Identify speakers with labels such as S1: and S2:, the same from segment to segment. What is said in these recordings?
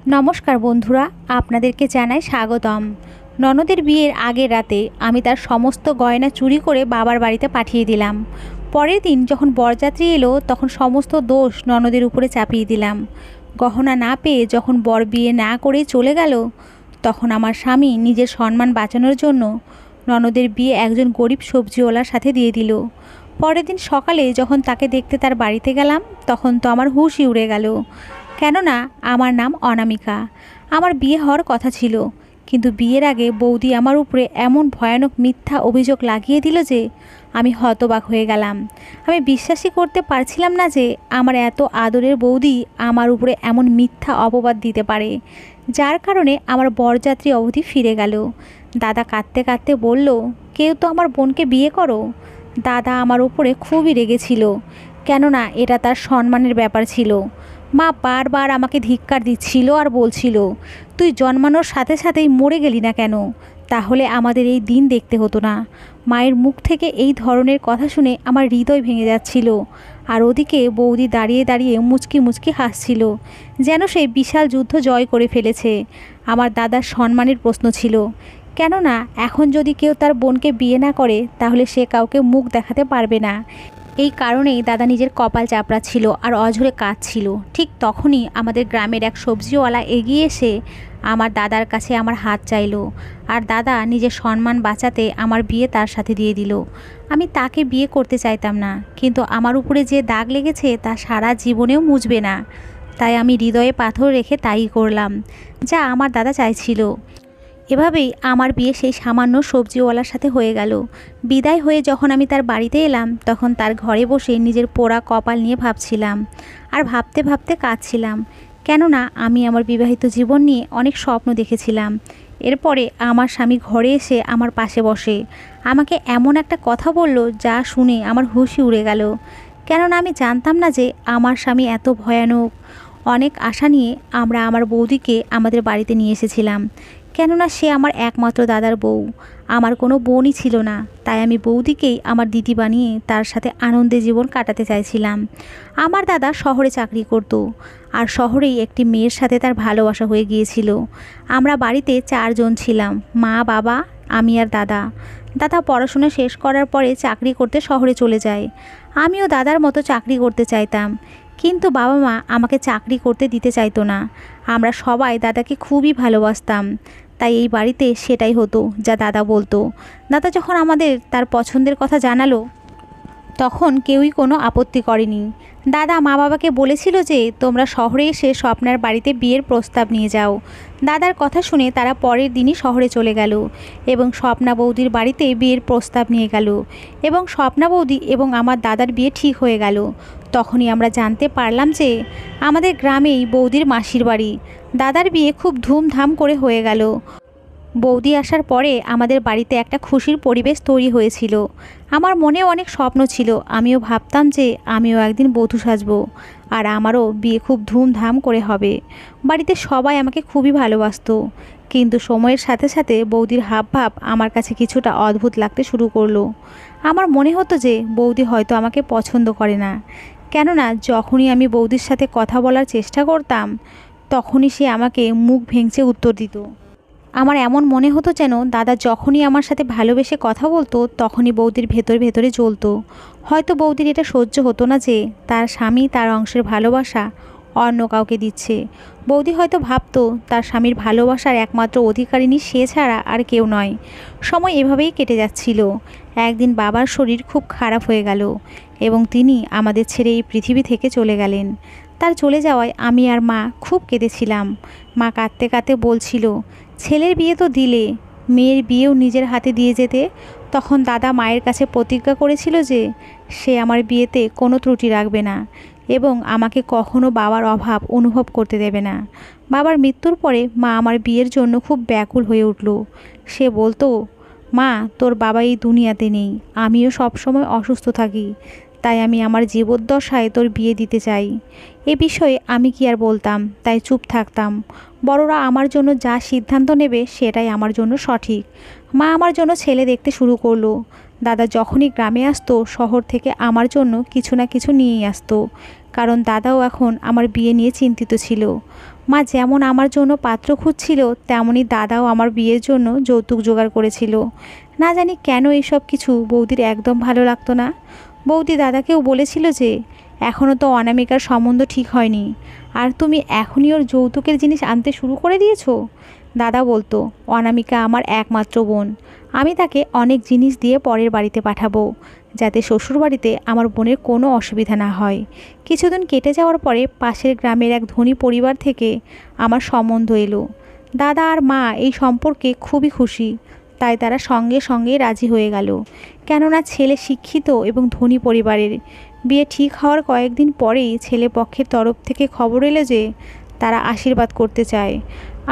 S1: নমস্কার বন্ধুরা, আপনাদেরকে জানাই স্বাগতম। ননদের বিয়ের আগের রাতে আমি তার সমস্ত গয়না চুরি করে বাবার বাড়িতে পাঠিয়ে দিলাম। পরের দিন যখন বরযাত্রী এলো তখন সমস্ত দোষ ননদের উপরে চাপিয়ে দিলাম। গহনা না পেয়ে যখন বর বিয়ে না করেই চলে গেল, তখন আমার স্বামী নিজের সম্মান বাঁচানোর জন্য ননদের বিয়ে একজন গরিব সবজিওয়ালার সাথে দিয়ে দিল। পরের দিন সকালে যখন তাকে দেখতে তার বাড়িতে গেলাম, তখন তো আমার হুঁশই উড়ে গেল। কেননা আমার নাম অনামিকা। আমার বিয়ে হওয়ার কথা ছিল, কিন্তু বিয়ের আগে বৌদি আমার উপরে এমন ভয়ানক মিথ্যা অভিযোগ লাগিয়ে দিল যে আমি হতবাক হয়ে গেলাম। আমি বিশ্বাসই করতে পারছিলাম না যে আমার এত আদরের বৌদি আমার উপরে এমন মিথ্যা অপবাদ দিতে পারে, যার কারণে আমার বরযাত্রী অবধি ফিরে গেল। দাদা কাঁদতে কাঁদতে বলল, কেউ তো আমার বোনকে বিয়ে করো। দাদা আমার উপরে খুবই রেগেছিল, কেননা এটা তার সম্মানের ব্যাপার ছিল। মা বারবার আমাকে ধিক্কার দিচ্ছিল আর বলছিল, তুই জন্মানোর সাথে সাথেই মরে গেলি না কেন, তাহলে আমাদের এই দিন দেখতে হতো না। মায়ের মুখ থেকে এই ধরনের কথা শুনে আমার হৃদয় ভেঙে যাচ্ছিল। আর ওদিকে বৌদি দাঁড়িয়ে দাঁড়িয়ে মুচকি মুচকি হাসছিল, যেন সে বিশাল যুদ্ধ জয় করে ফেলেছে। আমার দাদার সম্মানের প্রশ্ন ছিল, কেননা এখন যদি কেউ তার বোনকে বিয়ে না করে তাহলে সে কাউকে মুখ দেখাতে পারবে না। এই কারণেই দাদা নিজের কপাল চাপড়াচ্ছিল আর অঝরে কাঁদছিল। ঠিক তখনই আমাদের গ্রামের এক সবজিওয়ালা এগিয়ে এসে আমার দাদার কাছে আমার হাত চাইলো, আর দাদা নিজের সম্মান বাঁচাতে আমার বিয়ে তার সাথে দিয়ে দিল। আমি তাকে বিয়ে করতে চাইতাম না, কিন্তু আমার উপরে যে দাগ লেগেছে তা সারা জীবনেও মুছবে না। তাই আমি হৃদয়ে পাথর রেখে তাই করলাম, যা আমার দাদা চাইছিল। এভাবেই আমার বিয়ে সেই সামান্য সবজিওয়ালার সাথে হয়ে গেল। বিদায় হয়ে যখন আমি তার বাড়িতে এলাম, তখন তার ঘরে বসে নিজের পোড়া কপাল নিয়ে ভাবছিলাম, আর ভাবতে ভাবতে কাঁদছিলাম। কেননা আমি আমার বিবাহিত জীবন নিয়ে অনেক স্বপ্ন দেখেছিলাম। এরপরে আমার স্বামী ঘরে এসে আমার পাশে বসে আমাকে এমন একটা কথা বলল, যা শুনে আমার হুঁশই উড়ে গেল। কেননা আমি জানতাম না যে আমার স্বামী এত ভয়ানক। অনেক আশা নিয়ে আমরা আমার বৌদিকে আমাদের বাড়িতে নিয়ে এসেছিলাম, কেননা সে আমার একমাত্র দাদার বউ। আমার কোনো বোনই ছিল না, তাই আমি বৌদিকেই আমার দিদি বানিয়ে তার সাথে আনন্দে জীবন কাটাতে চাইছিলাম। আমার দাদা শহরে চাকরি করত, আর শহরেই একটি মেয়ের সাথে তার ভালোবাসা হয়ে গিয়েছিল। আমরা বাড়িতে 4 জন ছিলাম, মা, বাবা, আমি আর দাদা। দাদা পড়াশোনা শেষ করার পরে চাকরি করতে শহরে চলে যায়। আমিও দাদার মতো চাকরি করতে চাইতাম, কিন্তু বাবা মা আমাকে চাকরি করতে দিতে চাইতো না। আমরা সবাই দাদাকে খুবই ভালোবাসতাম, তাই এই বাড়িতে সেটাই হতো যা দাদা বলতো। দাদা যখন আমাদের তার পছন্দের কথা জানালো, তখন কেউই কোনো আপত্তি করেনি। দাদা মা বাবাকে বলেছিল যে তোমরা শহরে এসে স্বপ্নার বাড়িতে বিয়ের প্রস্তাব নিয়ে যাও। দাদার কথা শুনে তারা পরের দিনই শহরে চলে গেল এবং স্বপ্না বৌদির বাড়িতে বিয়ের প্রস্তাব নিয়ে গেল, এবং স্বপ্না বৌদি এবং আমার দাদার বিয়ে ঠিক হয়ে গেল। তখনই আমরা জানতে পারলাম যে আমাদের গ্রামেই বৌদির মাসির বাড়ি। দাদার বিয়ে খুব ধুমধাম করে হয়ে গেল। বৌদি আসার পরে আমাদের বাড়িতে একটা খুশির পরিবেশ তৈরি হয়েছিল। আমার মনেও অনেক স্বপ্ন ছিল, আমিও ভাবতাম যে আমিও একদিন বধূ সাজবো, আর আমারও বিয়ে খুব ধুমধাম করে হবে। বাড়িতে সবাই আমাকে খুবই ভালোবাসতো, কিন্তু সময়ের সাথে সাথে বৌদির হাবভাব আমার কাছে কিছুটা অদ্ভুত লাগতে শুরু করলো। আমার মনে হতো যে বৌদি হয়তো আমাকে পছন্দ করে না, কেননা যখনই আমি বৌদির সাথে কথা বলার চেষ্টা করতাম, তখনই সে আমাকে মুখ ভেঙচে উত্তর দিত। আমার এমন মনে হতো যেন দাদা যখনই আমার সাথে ভালোবেসে কথা বলতো, তখনই বৌদির ভেতর ভেতরে জ্বলতো। হয়তো বৌদির এটা সহ্য হতো না যে তার স্বামী তার অংশের ভালোবাসা অন্য কাউকে দিচ্ছে। বৌদি হয়তো ভাবতো তার স্বামীর ভালোবাসার একমাত্র অধিকারিণী সে ছাড়া আর কেউ নয়। সময় এভাবেই কেটে যাচ্ছিল। একদিন বাবার শরীর খুব খারাপ হয়ে গেল এবং তিনি আমাদের ছেড়ে এই পৃথিবী থেকে চলে গেলেন। তার চলে যাওয়ায় আমি আর মা খুব কেঁদেছিলাম। মা কাঁদতে কাঁদতে বলছিল, ছেলের বিয়ে তো দিলে, মেয়ের বিয়েও নিজের হাতে দিয়ে যেতে। তখন দাদা মায়ের কাছে প্রতিজ্ঞা করেছিল যে সে আমার বিয়েতে কোনো ত্রুটি রাখবে না এবং আমাকে কখনো বাবার অভাব অনুভব করতে দেবে না। বাবার মৃত্যুর পরে মা আমার বিয়ের জন্য খুব ব্যাকুল হয়ে উঠল। সে বলতো, মা তোর বাবা এই দুনিয়াতে নেই, আমিও সবসময় অসুস্থ থাকি, তাই আমি আমার জীবদ্দশায় তোর বিয়ে দিতে চাই। এ বিষয়ে আমি কি আর বলতাম, তাই চুপ থাকতাম। বড়রা আমার জন্য যা সিদ্ধান্ত নেবে সেটাই আমার জন্য সঠিক। মা আমার জন্য ছেলে দেখতে শুরু করলো। দাদা যখনই গ্রামে আসতো, শহর থেকে আমার জন্য কিছু না কিছু নিয়েই আসতো, কারণ দাদাও এখন আমার বিয়ে নিয়ে চিন্তিত ছিল। মা যেমন আমার জন্য পাত্র খুঁজছিল, তেমনই দাদাও আমার বিয়ের জন্য যৌতুক জোগাড় করেছিল। না জানি কেন এইসব কিছু বৌদির একদম ভালো লাগতো না। বৌদি দাদাকেও বলেছিল যে এখনও তো অনামিকার সম্বন্ধ ঠিক হয়নি, আর তুমি এখনই ওর যৌতুকের জিনিস আনতে শুরু করে দিয়েছো। দাদা বলতো অনামিকা আমার একমাত্র বোন, আমি তাকে অনেক জিনিস দিয়ে পরের বাড়িতে পাঠাবো, যাতে শ্বশুরবাড়িতে আমার বোনের কোনো অসুবিধা না হয়। কিছুদিন কেটে যাওয়ার পরে পাশের গ্রামের এক ধনী পরিবার থেকে আমার সম্বন্ধ এলো। দাদা আর মা এই সম্পর্কে খুবই খুশি, তাই তারা সঙ্গে সঙ্গে রাজি হয়ে গেল। কেননা ছেলে শিক্ষিত এবং ধনী পরিবারের। বিয়ে ঠিক হওয়ার কয়েকদিন পরেই ছেলে পক্ষের তরফ থেকে খবর এলো যে তারা আশীর্বাদ করতে চায়।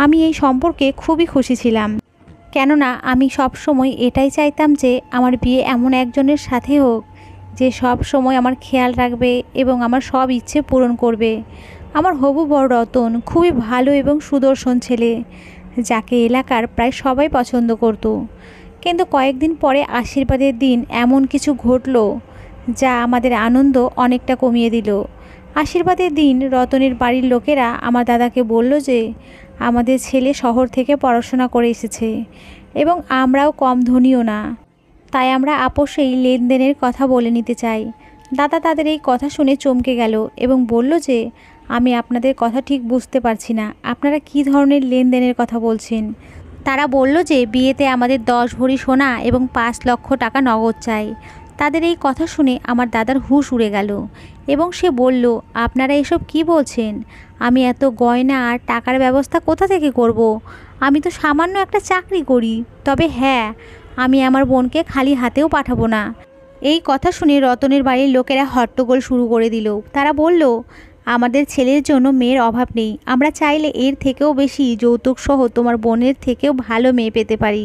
S1: আমি এই সম্পর্কে খুবই খুশি ছিলাম, কেননা আমি সব সময় এটাই চাইতাম যে আমার বিয়ে এমন একজনের সাথে হোক যে সব সময় আমার খেয়াল রাখবে এবং আমার সব ইচ্ছে পূরণ করবে। আমার হবু বর রতন খুবই ভালো এবং সুদর্শন ছেলে, যাকে এলাকার প্রায় সবাই পছন্দ করত। কিন্তু কয়েকদিন পরে আশীর্বাদের দিন এমন কিছু ঘটল যা আমাদের আনন্দ অনেকটা কমিয়ে দিল। আশীর্বাদের দিন রতনের বাড়ির লোকেরা আমার দাদাকে বলল যে আমাদের ছেলে শহর থেকে পড়াশোনা করে এসেছে এবং আমরাও কম ধনীও না, তাই আমরা আপোষেই লেনদেনের কথা বলে নিতে চাই। দাদা তাদের এই কথা শুনে চমকে গেল এবং বলল যে আমি আপনাদের কথা ঠিক বুঝতে পারছি না, আপনারা কী ধরনের লেনদেনের কথা বলছেন। তারা বলল যে বিয়েতে আমাদের 10 ভরি সোনা এবং 5 লক্ষ টাকা নগদ চাই। তাদের এই কথা শুনে আমার দাদার হুঁশ উড়ে গেল এবং সে বলল, আপনারা এসব কি বলছেন? আমি এত গয়না আর টাকার ব্যবস্থা কোথা থেকে করব? আমি তো সামান্য একটা চাকরি করি। তবে হ্যাঁ, আমি আমার বোনকে খালি হাতেও পাঠাবো না। এই কথা শুনে রতনের বাড়ির লোকেরা হট্টগোল শুরু করে দিল। তারা বলল, আমাদের ছেলের জন্য মেয়ের অভাব নেই, আমরা চাইলে এর থেকেও বেশি যৌতুক সহ তোমার বোনের থেকেও ভালো মেয়ে পেতে পারি।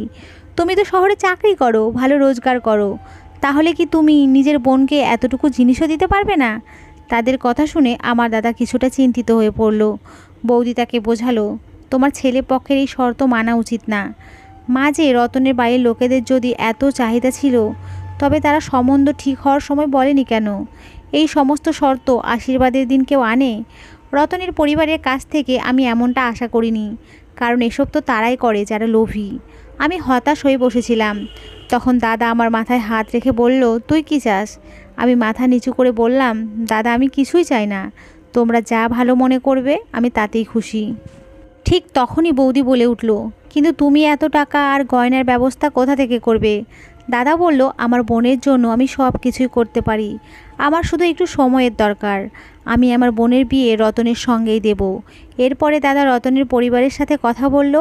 S1: তুমি তো শহরে চাকরি করো, ভালো রোজগার করো, তাহলে কি তুমি নিজের বোনকে এতটুকু জিনিসও দিতে পারবে না? তাদের কথা শুনে আমার দাদা কিছুটা চিন্তিত হয়ে পড়ল। বৌদি তাকে বোঝালো, তোমার ছেলে পক্ষের এই শর্ত মানা উচিত না। মাঝে রতনের বাড়ির লোকেদের যদি এত চাহিদা ছিল, তবে তারা সম্বন্ধ ঠিক হওয়ার সময় বলেনি কেন? এই সমস্ত শর্ত আশীর্বাদের দিন কেউ আনে? রতনের পরিবারের কাছ থেকে আমি এমনটা আশা করিনি, কারণ এসব তো তারাই করে যারা লোভী। আমি হতাশ হয়ে বসেছিলাম। তখন দাদা আমার মাথায় হাত রেখে বলল, তুই কি চাস? আমি মাথা নিচু করে বললাম, দাদা আমি কিছুই চাই না, তোমরা যা ভালো মনে করবে আমি তাতেই খুশি। ঠিক তখনই বৌদি বলে উঠল, কিন্তু তুমি এত টাকা আর গয়নার ব্যবস্থা কোথা থেকে করবে? দাদা বলল, আমার বোনের জন্য আমি সব কিছুই করতে পারি, আমার শুধু একটু সময়ের দরকার। আমি আমার বোনের বিয়ে রতনের সঙ্গেই দেব। এরপরে দাদা রতনের পরিবারের সাথে কথা বলল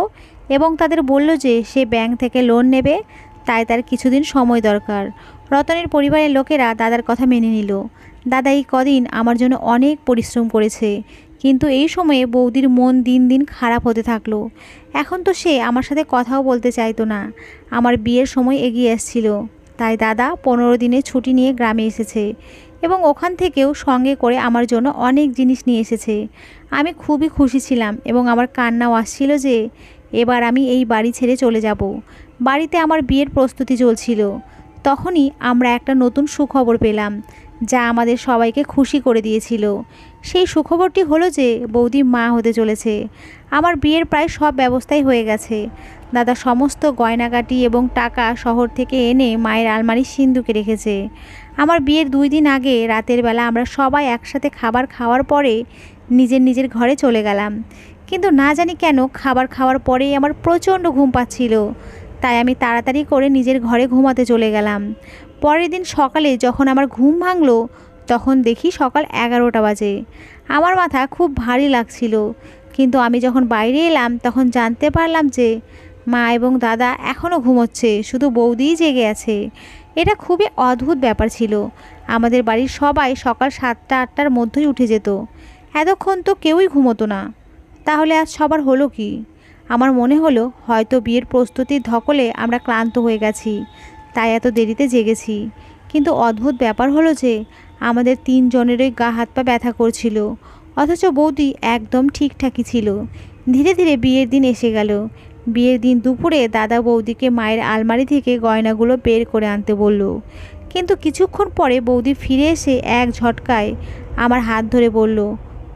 S1: এবং তাদের বলল যে সে ব্যাংক থেকে লোন নেবে, তাই তার কিছুদিন সময় দরকার। রতনের পরিবারের লোকেরা দাদার কথা মেনে নিল। দাদা এই কদিন আমার জন্য অনেক পরিশ্রম করেছে, কিন্তু এই সময়ে বৌদির মন দিন দিন খারাপ হতে থাকলো। এখন তো সে আমার সাথে কথাও বলতে চাইতো না। আমার বিয়ের সময় এগিয়ে আসছিল, তাই দাদা 15 দিনের ছুটি নিয়ে গ্রামে এসেছে এবং ওখান থেকেও সঙ্গে করে আমার জন্য অনেক জিনিস নিয়ে এসেছে। আমি খুবই খুশি ছিলাম এবং আমার কান্নাও আসছিল যে এবার আমি এই বাড়ি ছেড়ে চলে যাব। বাড়িতে আমার বিয়ের প্রস্তুতি চলছিল। তখনই আমরা একটা নতুন সুখবর পেলাম, যা আমাদের সবাইকে খুশি করে দিয়েছিল। সেই সুখবরটি হলো যে বৌদি মা হতে চলেছে। আমার বিয়ের প্রায় সব ব্যবস্থাই হয়ে গেছে। দাদা সমস্ত গয়নাগাটি এবং টাকা শহর থেকে এনে মায়ের আলমারির সিন্ধুকে রেখেছে। আমার বিয়ের 2 দিন আগে রাতের বেলা আমরা সবাই একসাথে খাবার খাওয়ার পরে নিজের নিজের ঘরে চলে গেলাম। কিন্তু না জানি কেন খাবার খাওয়ার পরেই আমার প্রচণ্ড ঘুম পাচ্ছিল, তাই আমি তাড়াতাড়ি করে নিজের ঘরে ঘুমাতে চলে গেলাম। পরের দিন সকালে যখন আমার ঘুম ভাঙলো, তখন দেখি সকাল 11টা বাজে। আমার মাথা খুব ভারী লাগছিল, কিন্তু আমি যখন বাইরে এলাম তখন জানতে পারলাম যে মা এবং দাদা এখনও ঘুমোচ্ছে, শুধু বৌদিই জেগে আছে। এটা খুবই অদ্ভুত ব্যাপার ছিল। আমাদের বাড়ির সবাই সকাল 7টা-8টার মধ্যেই উঠে যেত, এতক্ষণ তো কেউই ঘুমোতো না। তাহলে আজ সবার হলো কি? আমার মনে হলো হয়তো বিয়ের প্রস্তুতির ধকলে আমরা ক্লান্ত হয়ে গেছি, তাই এত দেরিতে জেগেছি। কিন্তু অদ্ভুত ব্যাপার হলো যে আমাদের 3 জনেরই গা হাত পা ব্যথা করছিল, অথচ বৌদি একদম ঠিকঠাকই ছিল। ধীরে ধীরে বিয়ের দিন এসে গেল। বিয়ের দিন দুপুরে দাদা বৌদিকে মায়ের আলমারি থেকে গয়নাগুলো বের করে আনতে বলল, কিন্তু কিছুক্ষণ পরে বৌদি ফিরে এসে এক ঝটকায় আমার হাত ধরে বলল,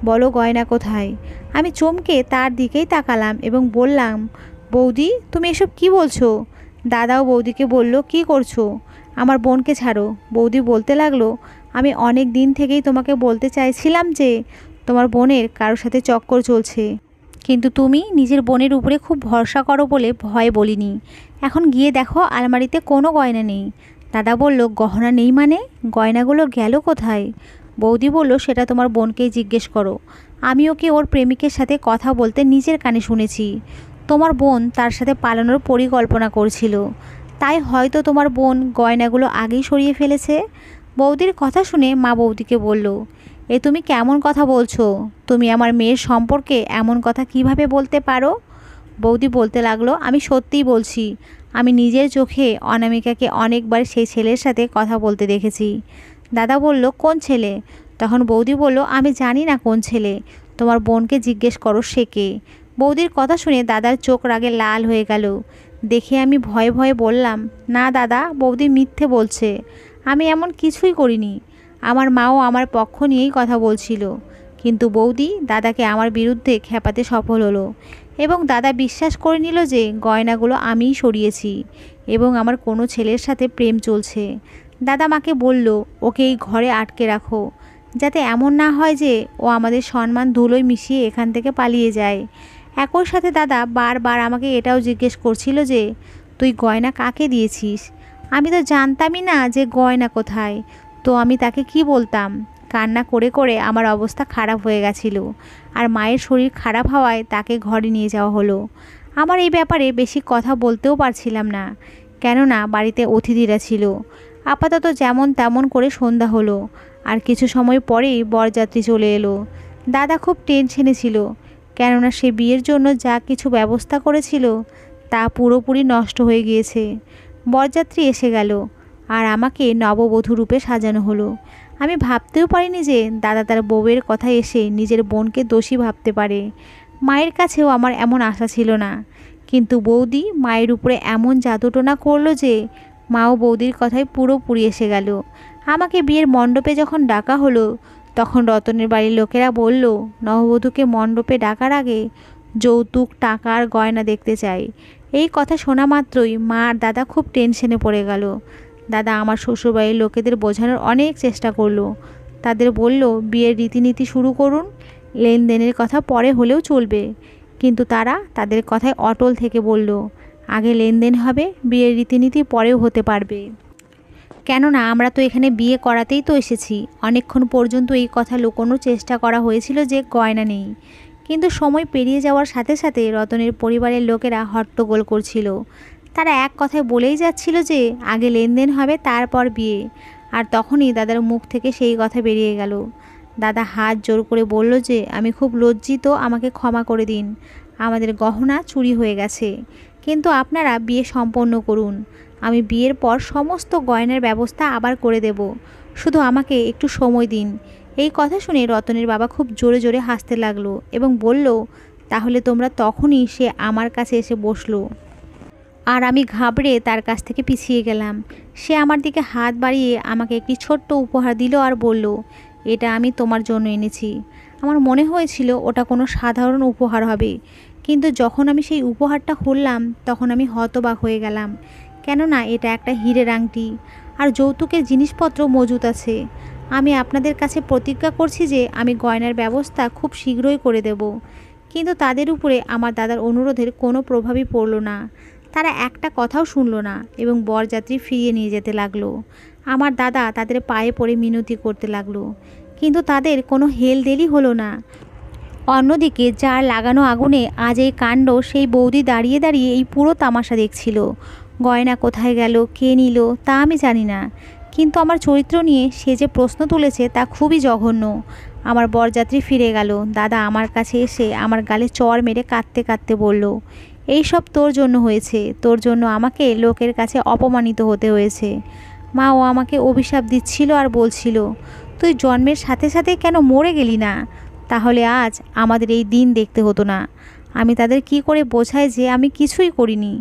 S1: বলো গয়না কোথায়? আমি চমকে তার দিকেই তাকালাম এবং বললাম, বৌদি তুমি এসব কি বলছো? দাদাও বৌদিকে বলল, কি করছো? আমার বোনকে ছাড়ো। বৌদি বলতে লাগলো, আমি অনেক দিন থেকেই তোমাকে বলতে চাইছিলাম যে তোমার বোনের কারোর সাথে চক্কর চলছে, কিন্তু তুমি নিজের বোনের উপরে খুব ভরসা করো বলে ভয় বলিনি। এখন গিয়ে দেখো আলমারিতে কোনো গয়না নেই। দাদা বলল, গহনা নেই মানে? গয়নাগুলো গেল কোথায়? বৌদি বলল, সেটা তোমার বোনকেই জিজ্ঞেস করো। আমি ওকে ওর প্রেমিকের সাথে কথা বলতে নিজের কানে শুনেছি। তোমার বোন তার সাথে পালানোর পরিকল্পনা করছিল, তাই হয়তো তোমার বোন গয়নাগুলো আগেই সরিয়ে ফেলেছে। বৌদির কথা শুনে মা বৌদিকে বলল, এ তুমি কেমন কথা বলছো? তুমি আমার মেয়ের সম্পর্কে এমন কথা কিভাবে বলতে পারো? বৌদি বলতে লাগলো, আমি সত্যিই বলছি। আমি নিজের চোখে অনামিকাকে অনেকবার সেই ছেলের সাথে কথা বলতে দেখেছি। দাদা বলল, কোন ছেলে? তখন বৌদি বলল, আমি জানি না কোন ছেলে, তোমার বোনকে জিজ্ঞেস করো সে কে। বৌদির কথা শুনে দাদার চোখ রাগে লাল হয়ে গেল। দেখে আমি ভয়ে ভয়ে বললাম, না দাদা, বৌদি মিথ্যে বলছে, আমি এমন কিছুই করিনি। আমার মাও আমার পক্ষ নিয়েই কথা বলছিল, কিন্তু বৌদি দাদাকে আমার বিরুদ্ধে খেপাতে সফল হলো এবং দাদা বিশ্বাস করে নিল যে গয়নাগুলো আমিই সরিয়েছি এবং আমার কোনো ছেলের সাথে প্রেম চলছে। দাদা মাকে বলল, ওকে এই ঘরে আটকে রাখো, যাতে এমন না হয় যে ও আমাদের সম্মান ধুলোয় মিশিয়ে এখান থেকে পালিয়ে যায়। একই সাথে দাদা বারবার আমাকে এটাও জিজ্ঞেস করছিল যে তুই গয়না কাকে দিয়েছিস? আমি তো জানতামই না যে গয়না কোথায়, তো আমি তাকে কি বলতাম? কান্না করে করে আমার অবস্থা খারাপ হয়ে গেছিল, আর মায়ের শরীর খারাপ হওয়ায় তাকে ঘরে নিয়ে যাওয়া হলো। আমার এই ব্যাপারে বেশি কথা বলতেও পারছিলাম না, কেননা বাড়িতে অতিথিরা ছিল। আপাতত যেমন তেমন করে সন্ধ্যা হলো, আর কিছু সময় পরেই বরযাত্রী চলে এলো। দাদা খুব টেনশনে ছিল, কেননা সে বিয়ের জন্য যা কিছু ব্যবস্থা করেছিল তা পুরোপুরি নষ্ট হয়ে গিয়েছে। বরযাত্রী এসে গেল, আর আমাকে নববধূ রূপে সাজানো হলো। আমি ভাবতেও পারিনি যে দাদা তার বউয়ের কথা এসে নিজের বোনকে দোষী ভাবতে পারে। মায়ের কাছেও আমার এমন আশা ছিল না, কিন্তু বৌদি মায়ের উপরে এমন জাদুটোনা করলো যে মাও বৌদির কথায় পুরোপুরি এসে গেল। আমাকে বিয়ের মণ্ডপে যখন ডাকা হলো, তখন রতনের বাড়ির লোকেরা বলল, নববধূকে মণ্ডপে ডাকার আগে যৌতুক, টাকা আর গয়না দেখতে চাই। এই কথা শোনা মাত্রই মা আর দাদা খুব টেনশনে পড়ে গেল। দাদা আমার শ্বশুরবাড়ির লোকেদের বোঝানোর অনেক চেষ্টা করলো। তাদের বলল, বিয়ের রীতিনীতি শুরু করুন, লেনদেনের কথা পরে হলেও চলবে। কিন্তু তারা তাদের কথায় অটল থেকে বলল, আগে লেনদেন হবে, বিয়ের রীতিনীতি পরেও হতে পারবে। কেননা আমরা তো এখানে বিয়ে করাতেই তো এসেছি। অনেকক্ষণ পর্যন্ত এই কথা লুকোনোর চেষ্টা করা হয়েছিল যে গয়না নেই, কিন্তু সময় পেরিয়ে যাওয়ার সাথে সাথে রতনের পরিবারের লোকেরা হট্টগোল করছিল। তারা এক কথায় বলেই যাচ্ছিল যে আগে লেনদেন হবে, তারপর বিয়ে। আর তখনই দাদার মুখ থেকে সেই কথা বেরিয়ে গেল। দাদা হাত জোর করে বলল যে আমি খুব লজ্জিত, আমাকে ক্ষমা করে দিন। আমাদের গহনা চুরি হয়ে গেছে, কিন্তু আপনারা বিয়ে সম্পন্ন করুন। আমি বিয়ের পর সমস্ত গয়নার ব্যবস্থা আবার করে দেব, শুধু আমাকে একটু সময় দিন। এই কথা শুনে রতনের বাবা খুব জোরে জোরে হাসতে লাগলো এবং বলল, তাহলে তোমরা তখনই সে আমার কাছে এসে বসলো। আর আমি ঘাবড়ে তার কাছ থেকে পিছিয়ে গেলাম। সে আমার দিকে হাত বাড়িয়ে আমাকে একটি ছোট্ট উপহার দিল আর বলল, এটা আমি তোমার জন্য এনেছি। আমার মনে হয়েছিল ওটা কোনো সাধারণ উপহার হবে, কিন্তু যখন আমি সেই উপহারটা খুললাম তখন আমি হতবাক হয়ে গেলাম, কেননা এটা একটা হীরের আংটি আর যৌতুকের জিনিসপত্র মজুত আছে। আমি আপনাদের কাছে প্রতিজ্ঞা করছি যে আমি গয়নার ব্যবস্থা খুব শীঘ্রই করে দেব। কিন্তু তাদের উপরে আমার দাদার অনুরোধের কোনো প্রভাবই পড়ল না। তারা একটা কথাও শুনল না এবং বরযাত্রী ফিরিয়ে নিয়ে যেতে লাগলো। আমার দাদা তাদের পায়ে পড়ে মিনতি করতে লাগলো, কিন্তু তাদের কোনো হেলদেলই হলো না। অন্যদিকে যার লাগানো আগুনে আজ এই কাণ্ড, সেই বৌদি দাঁড়িয়ে দাঁড়িয়ে এই পুরো তামাশা দেখছিল। গয়না কোথায় গেল, কে নিল তা আমি জানি না, কিন্তু আমার চরিত্র নিয়ে সে যে প্রশ্ন তুলেছে তা খুবই জঘন্য। আমার বরযাত্রী ফিরে গেল। দাদা আমার কাছে এসে আমার গালে চড় মেরে কাঁদতে কাঁদতে বলল, এই সব তোর জন্য হয়েছে, তোর জন্য আমাকে লোকের কাছে অপমানিত হতে হয়েছে। মাও আমাকে অভিশাপ দিচ্ছিল আর বলছিল, তুই জন্মের সাথে সাথে কেন মরে গেলি না? তাহলে আজ আমাদের এই দিন দেখতে হতো না। আমি তাদের কি করে বোঝাই যে আমি কিছুই করিনি?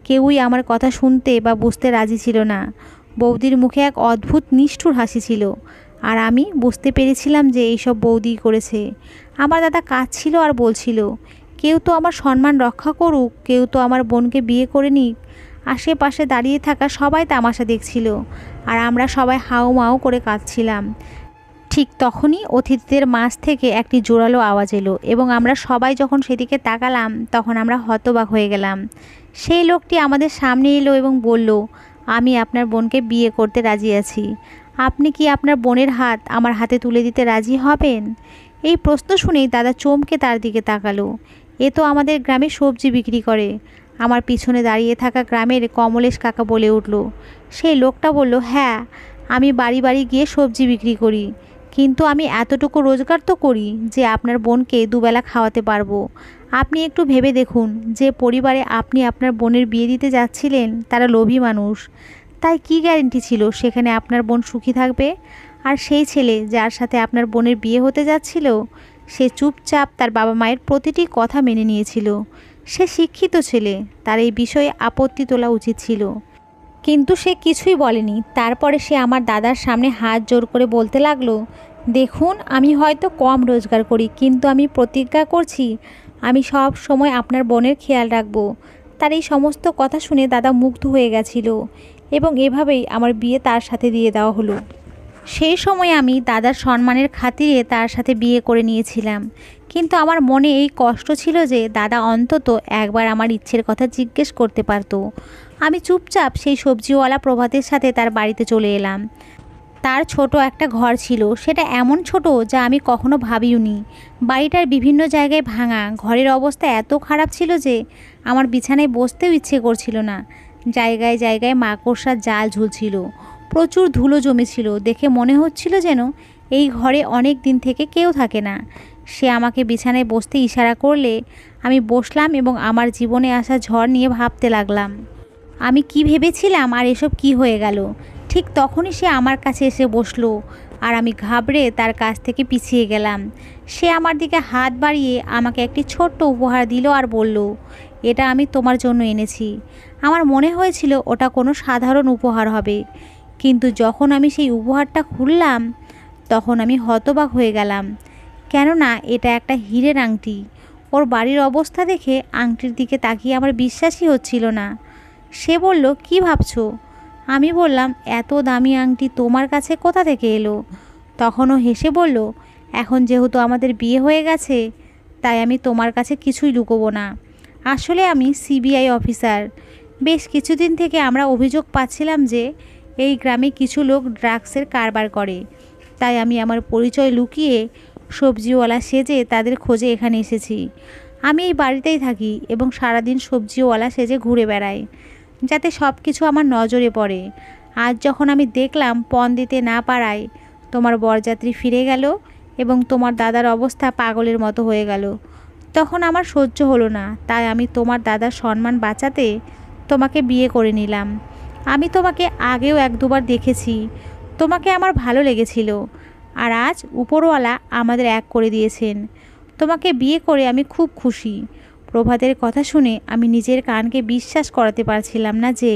S1: কেউই আমার কথা শুনতে বা বুঝতে রাজি ছিল না। বৌদির মুখে এক অদ্ভুত নিষ্ঠুর হাসি ছিল, আর আমি বুঝতে পেরেছিলাম যে এইসব বৌদি করেছে। আমার দাদা কাঁদছিল আর বলছিল, কেউ তো আমার সম্মান রক্ষা করুক, কেউ তো আমার বোনকে বিয়ে করে নিক। আশেপাশে দাঁড়িয়ে থাকা সবাই তামাশা দেখছিল আর আমরা সবাই হাউমাউ করে কাঁদছিলাম। ঠিক তখনই অতিথিদের মাঝ থেকে একটি জোরালো আওয়াজ এলো এবং আমরা সবাই যখন সেদিকে তাকালাম তখন আমরা হতবাক হয়ে গেলাম। সেই লোকটি আমাদের সামনে এলো এবং বলল, আমি আপনার বোনকে বিয়ে করতে রাজি আছি। আপনি কি আপনার বোনের হাত আমার হাতে তুলে দিতে রাজি হবেন? এই প্রশ্ন শুনেই দাদা চমকে তার দিকে তাকালো। এ তো আমাদের গ্রামে সবজি বিক্রি করে। আমার পিছনে দাঁড়িয়ে থাকা গ্রামের কমলেশ কাকা বলে উঠল। সেই লোকটা বলল, হ্যাঁ, আমি বাড়ি বাড়ি গিয়ে সবজি বিক্রি করি, কিন্তু আমি এতটুকু রোজগার তো করি যে আপনার বোনকে দুবেলা খাওয়াতে পারবো। আপনি একটু ভেবে দেখুন, যে পরিবারে আপনি আপনার বোনের বিয়ে দিতে যাচ্ছিলেন তারা লোভী মানুষ। তাই কি গ্যারেন্টি ছিল সেখানে আপনার বোন সুখী থাকবে? আর সেই ছেলে যার সাথে আপনার বোনের বিয়ে হতে যাচ্ছিল, সে চুপচাপ তার বাবা মায়ের প্রতিটি কথা মেনে নিয়েছিল। সে শিক্ষিত ছেলে, তার এই বিষয়ে আপত্তি তোলা উচিত ছিল, কিন্তু সে কিছুই বলেনি। তারপরে সে আমার দাদার সামনে হাত জোর করে বলতে লাগলো, দেখুন, আমি হয়তো কম রোজগার করি, কিন্তু আমি প্রতিজ্ঞা করছি আমি সব সময় আপনার বোনের খেয়াল রাখবো। তার এই সমস্ত কথা শুনে দাদা মুগ্ধ হয়ে গেছিল এবং এভাবেই আমার বিয়ে তার সাথে দিয়ে দেওয়া হলো। সেই সময় আমি দাদার সম্মানের খাতিরে তার সাথে বিয়ে করে নিয়েছিলাম, কিন্তু আমার মনে এই কষ্ট ছিল যে দাদা অন্তত একবার আমার ইচ্ছের কথা জিজ্ঞেস করতে পারতো। আমি চুপচাপ সেই সবজিওয়ালা প্রভাতের সাথে তার বাড়িতে চলে এলাম। তার ছোট একটা ঘর ছিল, সেটা এমন ছোট যা আমি কখনো ভাবিওনি। বাড়িটার বিভিন্ন জায়গায় ভাঙা, ঘরের অবস্থা এত খারাপ ছিল যে আমার বিছানায় বসতেও ইচ্ছে করছিল না। জায়গায় জায়গায় মাকড়সার জাল ঝুলছিল, প্রচুর ধুলো জমেছিল। দেখে মনে হচ্ছিল যেন এই ঘরে অনেক দিন থেকে কেউ থাকে না। সে আমাকে বিছানায় বসতে ইশারা করলে আমি বসলাম এবং আমার জীবনে আসা ঝড় নিয়ে ভাবতে লাগলাম। আমি কি ভেবেছিলাম আর এসব কি হয়ে গেল? ঠিক তখনই সে আমার কাছে এসে বসলো আর আমি ঘাবড়ে তার কাছ থেকে পিছিয়ে গেলাম। সে আমার দিকে হাত বাড়িয়ে আমাকে একটি ছোট্ট উপহার দিল আর বলল, এটা আমি তোমার জন্য এনেছি। আমার মনে হয়েছিল ওটা কোনো সাধারণ উপহার হবে, কিন্তু যখন আমি সেই উপহারটা খুললাম তখন আমি হতবাক হয়ে গেলাম, কেননা এটা একটা হীরের আংটি। ওর বাড়ির অবস্থা দেখে আংটির দিকে তাকিয়ে আমার বিশ্বাসই হচ্ছিল না। সে বলল, কি ভাবছো? আমি বললাম, এত দামি আংটি তোমার কাছে কোথা থেকে এলো? তখন ও হেসে বলল, এখন যেহেতু আমাদের বিয়ে হয়ে গেছে তাই আমি তোমার কাছে কিছুই লুকোবো না। আসলে আমি সিবিআই অফিসার। বেশ কিছুদিন থেকে আমরা অভিযোগ পাচ্ছিলাম যে এই গ্রামে কিছু লোক ড্রাগসের কারবার করে, তাই আমি আমার পরিচয় লুকিয়ে সবজিওয়ালা সেজে তাদের খোঁজে এখানে এসেছি। আমি এই বাড়িতেই থাকি এবং সারাদিন সবজিওয়ালা সেজে ঘুরে বেড়াই, যাতে সব কিছু আমার নজরে পড়ে। আজ যখন আমি দেখলাম পণ দিতে না পারায় তোমার বরযাত্রী ফিরে গেল এবং তোমার দাদার অবস্থা পাগলের মতো হয়ে গেল, তখন আমার সহ্য হলো না। তাই আমি তোমার দাদার সম্মান বাঁচাতে তোমাকে বিয়ে করে নিলাম। আমি তোমাকে আগেও এক দুবার দেখেছি, তোমাকে আমার ভালো লেগেছিল, আর আজ উপরওয়ালা আমাদের এক করে দিয়েছেন। তোমাকে বিয়ে করে আমি খুব খুশি। প্রভাতের কথা শুনে আমি নিজের কানকে বিশ্বাস করাতে পারছিলাম না যে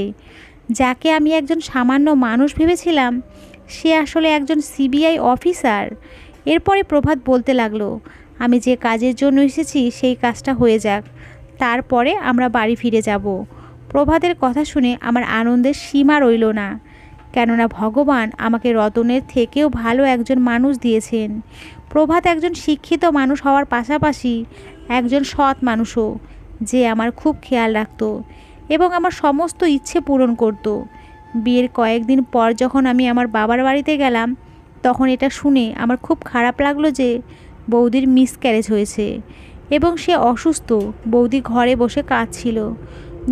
S1: যাকে আমি একজন সামান্য মানুষ ভেবেছিলাম সে আসলে একজন সিবিআই অফিসার। এরপরে প্রভাত বলতে লাগলো, আমি যে কাজের জন্য এসেছি সেই কাজটা হয়ে যাক, তারপরে আমরা বাড়ি ফিরে যাব। প্রভাতের কথা শুনে আমার আনন্দের সীমা রইল না, কেননা ভগবান আমাকে রতনের থেকেও ভালো একজন মানুষ দিয়েছেন। প্রভাত একজন শিক্ষিত মানুষ হওয়ার পাশাপাশি একজন সৎ মানুষও, যে আমার খুব খেয়াল রাখতো এবং আমার সমস্ত ইচ্ছে পূরণ করত। বিয়ের কয়েকদিন পর যখন আমি আমার বাবার বাড়িতে গেলাম তখন এটা শুনে আমার খুব খারাপ লাগলো যে বৌদির মিসক্যারেজ হয়েছে এবং সে অসুস্থ। বৌদি ঘরে বসে কাঁদছিল।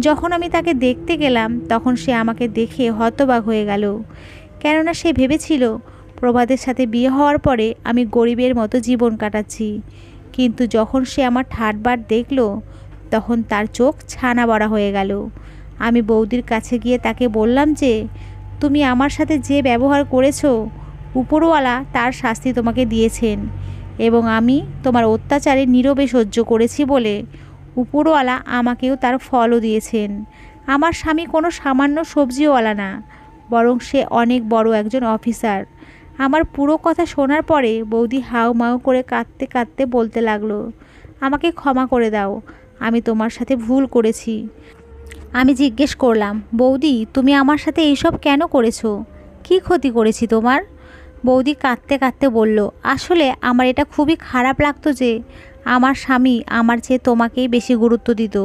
S1: যখন আমি তাকে দেখতে গেলাম তখন সে আমাকে দেখে হতবাক হয়ে গেল, কেননা সে ভেবেছিল প্রভাতের সাথে বিয়ে হওয়ার পরে আমি গরিবের মতো জীবন কাটাচ্ছি। কিন্তু যখন সে আমার ঠাটবার দেখলো তখন তার চোখ ছানা বড়া হয়ে গেল। আমি বৌদির কাছে গিয়ে তাকে বললাম যে তুমি আমার সাথে যে ব্যবহার করেছো, উপরওয়ালা তার শাস্তি তোমাকে দিয়েছেন এবং আমি তোমার অত্যাচারে নীরবে সহ্য করেছি বলে উপরওয়ালা আমাকেও তার ফলও দিয়েছেন। আমার স্বামী কোনো সামান্য সবজিওয়ালা না, বরং সে অনেক বড় একজন অফিসার। আমার পুরো কথা শোনার পরে বৌদি হাউমাউ করে কাঁদতে কাঁদতে বলতে লাগলো, আমাকে ক্ষমা করে দাও, আমি তোমার সাথে ভুল করেছি। আমি জিজ্ঞেস করলাম, বৌদি তুমি আমার সাথে এইসব কেন করেছো? কি ক্ষতি করেছি তোমার? বৌদি কাঁদতে কাঁদতে বলল, আসলে আমার এটা খুবই খারাপ লাগতো যে আমার স্বামী আমার চেয়ে তোমাকেই বেশি গুরুত্ব দিত।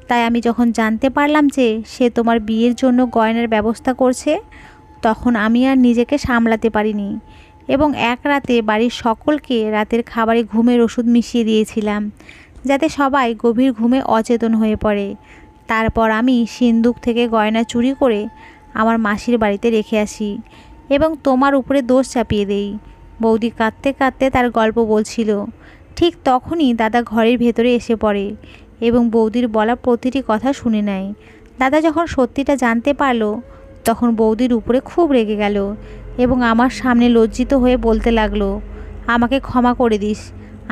S1: তাই আমি যখন জানতে পারলাম যে সে তোমার বিয়ের জন্য গয়নার ব্যবস্থা করছে, তখন আমি আর নিজেকে সামলাতে পারিনি এবং এক রাতে বাড়ির সকলকে রাতের খাবারে ঘুমের ওষুধ মিশিয়ে দিয়েছিলাম, যাতে সবাই গভীর ঘুমে অচেতন হয়ে পড়ে। তারপর আমি সিন্দুক থেকে গয়না চুরি করে আমার মাসির বাড়িতে রেখে আসি এবং তোমার উপরে দোষ চাপিয়ে দেই। বৌদি কাঁদতে কাঁদতে তার গল্প বলছিল। ঠিক তখনই দাদা ঘরের ভেতরে এসে পড়ে এবং বৌদির বলা প্রতিটি কথা শুনে নেয়। দাদা যখন সত্যিটা জানতে পারলো, তখন বৌদির উপরে খুব রেগে গেল এবং আমার সামনে লজ্জিত হয়ে বলতে লাগলো, আমাকে ক্ষমা করে দিস,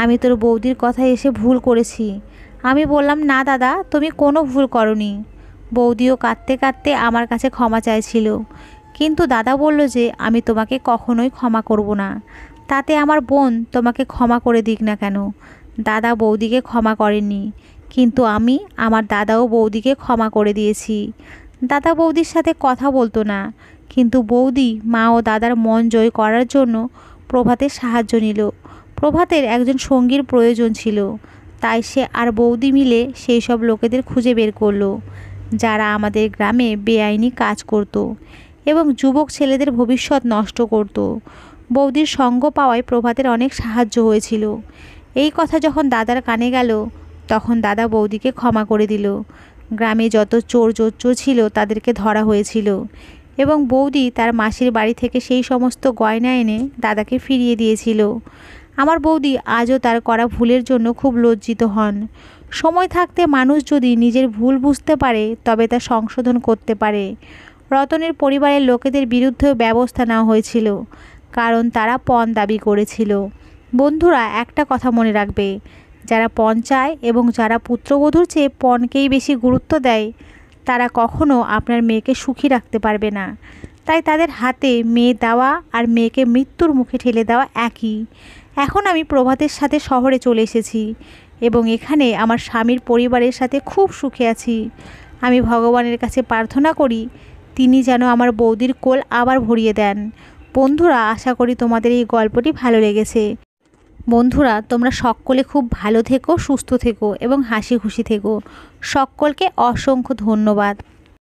S1: আমি তোর বৌদির কথায় এসে ভুল করেছি। আমি বললাম, না দাদা, তুমি কোনো ভুল করনি। বৌদিও কাঁদতে কাঁদতে আমার কাছে ক্ষমা চাইছিল, কিন্তু দাদা বলল যে আমি তোমাকে কখনোই ক্ষমা করব না, তাতে আমার বোন তোমাকে ক্ষমা করে দিক না কেন। দাদা বৌদিকে ক্ষমা করেননি, কিন্তু আমি আমার দাদা ও বৌদিকে ক্ষমা করে দিয়েছি। দাদা বৌদির সাথে কথা বলতো না, কিন্তু বৌদি মা ও দাদার মন জয় করার জন্য প্রভাতের সাহায্য নিল। প্রভাতের একজন সঙ্গীর প্রয়োজন ছিল, তাই সে আর বৌদি মিলে সেই সব লোকেদের খুঁজে বের করলো যারা আমাদের গ্রামে বেআইনি কাজ করত এবং যুবক ছেলেদের ভবিষ্যৎ নষ্ট করত। বৌদির সঙ্গ পাওয়ায় প্রভাতের অনেক সাহায্য হয়েছিল। এই কথা যখন দাদার কানে গেল, তখন দাদা বৌদিকে ক্ষমা করে দিল। গ্রামে যত চোর জোচ্চোর ছিল তাদেরকে ধরা হয়েছিল এবং বৌদি তার মাসির বাড়ি থেকে সেই সমস্ত গয়না এনে দাদাকে ফিরিয়ে দিয়েছিল। আমার বৌদি আজও তার করা ভুলের জন্য খুব লজ্জিত হন। সময় থাকতে মানুষ যদি নিজের ভুল বুঝতে পারে, তবে তা সংশোধন করতে পারে। রতনের পরিবারের লোকেদের বিরুদ্ধেও ব্যবস্থা নেওয়া হয়েছিল, কারণ তারা পণ দাবি করেছিল। বন্ধুরা, একটা কথা মনে রাখবে, যারা পণ চায় এবং যারা পুত্রবধূর চেয়ে পণকেই বেশি গুরুত্ব দেয়, তারা কখনো আপনার মেয়েকে সুখী রাখতে পারবে না। তাই তাদের হাতে মেয়ে দেওয়া আর মেয়েকে মৃত্যুর মুখে ঠেলে দেওয়া একই। এখন আমি প্রভাতের সাথে শহরে চলে এসেছি এবং এখানে আমার স্বামীর পরিবারের সাথে খুব সুখে আছি। আমি ভগবানের কাছে প্রার্থনা করি তিনি যেন আমার বৌদির কোল আবার ভরিয়ে দেন। বন্ধুরা, আশা করি তোমাদের এই গল্পটি ভালো লেগেছে। বন্ধুরা, তোমরা সকলে খুব ভালো থেকো, সুস্থ থেকো এবং হাসি খুশি থেকো। সকলকে অসংখ্য ধন্যবাদ।